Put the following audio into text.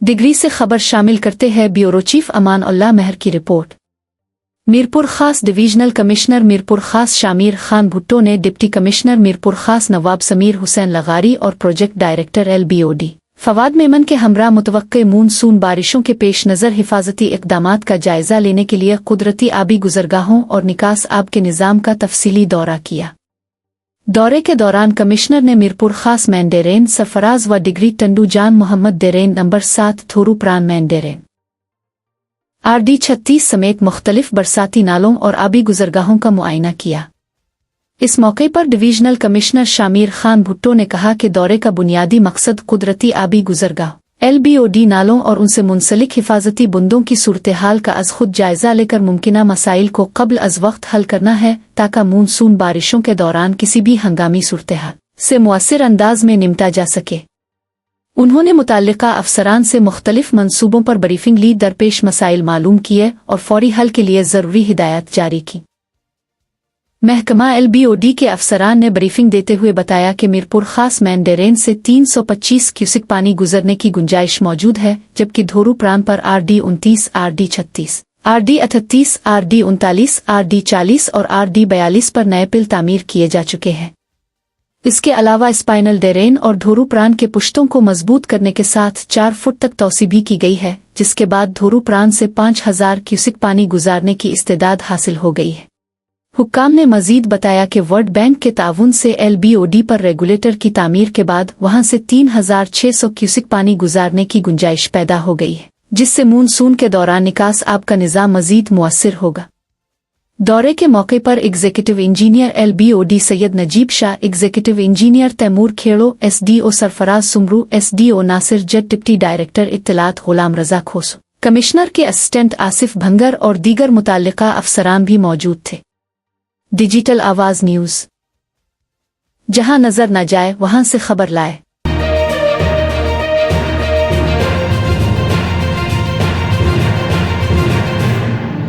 Degree से खबर शामिल करते हैं ब्यूरो चीफ अमान उल्लाह महर की रिपोर्ट। मीरपुर खास डिवीजनल कमिश्नर मीरपुर खास शामिर खान भुट्टो ने डिप्टी कमिश्नर मीरपुर खास नवाब समीर हुसैन लगारी और project director LBOD Fawad Memon के हमरा मुतवक्के मूनसून बारिशों के पेश नज़र हिफाजती इक़दामात का जायजा लेने के लिए कुदरती आबी गुज़रगाहों और निकास आब के निज़ाम का तफसीली दौरा किया। दौरे के दौरान कमिश्नर ने मीरपुर खास मैंडेरेन सरफराज व डिग्री टंडू जान मोहम्मद डेरेन नंबर 7 थोरू प्रान मैंडेरेन RD 36 समेत मुख्तलिफ बरसाती नालों और आबी गुज़रगाहों का मुआयना किया। इस मौके पर डिवीजनल कमिश्नर शामिर खान भुट्टो ने कहा कि दौरे का बुनियादी मकसद कुदरती आबी गुज़रगाह LBOD नालों और उनसे मुंसलिक हिफाजती बुंदों की सूरत-ए-हाल का अज़ खुद जायज़ा लेकर मुमकिना मसाइल को क़ब्ल अज़ वक्त हल करना है ताकि मूनसून बारिशों के दौरान किसी भी हंगामी सूरत-ए-हाल से मुअस्सिर अंदाज में निपटा जा सके। उन्होंने मुताल्लिका अफसरान से मुख्तलिफ मंसूबों पर ब्रीफिंग ली, दरपेश मसाइल मालूम किए और फौरी हल के लिए ज़रूरी हिदायत जारी की। महकमा LBOD के अफसरान ने ब्रीफिंग देते हुए बताया कि मीरपुर खास मैंडेरेन से 325 क्यूसिक पानी गुजरने की गुंजाइश मौजूद है, जबकि धोरू प्रान पर RD 29, RD 36, RD 38, RD 39, RD 40 और RD 42 पर नए पिल तामीर किए जा चुके हैं। इसके अलावा स्पाइनल डेरेन और धोरू प्रान के पुश्तों को मजबूत करने के साथ 4 फुट तक तौसी भी की गई है, जिसके बाद धोरू प्रान से 5000 क्यूसिक पानी गुजारने की इस्तेदाद हासिल हो गई है। हुक्काम ने मजीद बताया कि वर्ल्ड बैंक के ताउन से LBOD पर रेगुलेटर की तामीर के बाद वहां से 3600 क्यूसिक पानी गुजारने की गुंजाइश पैदा हो गई है, जिससे मूनसून के दौरान निकास आब का निज़ाम मजीद मुअस्सिर होगा। दौरे के मौके पर executive engineer LBOD Syed Najeeb Shah, executive engineer Taimur Khero, SDO Sarfaraz Soomro, SDO Nasir Jat, deputy director इत्तलात गुलाम रजा खोसो, कमिश्नर के असिस्टेंट आसिफ भंगर और दीगर मुताल्लिका अफसरान भी मौजूद थे। डिजिटल आवाज़ न्यूज़, जहां नजर न जाए वहां से खबर लाए।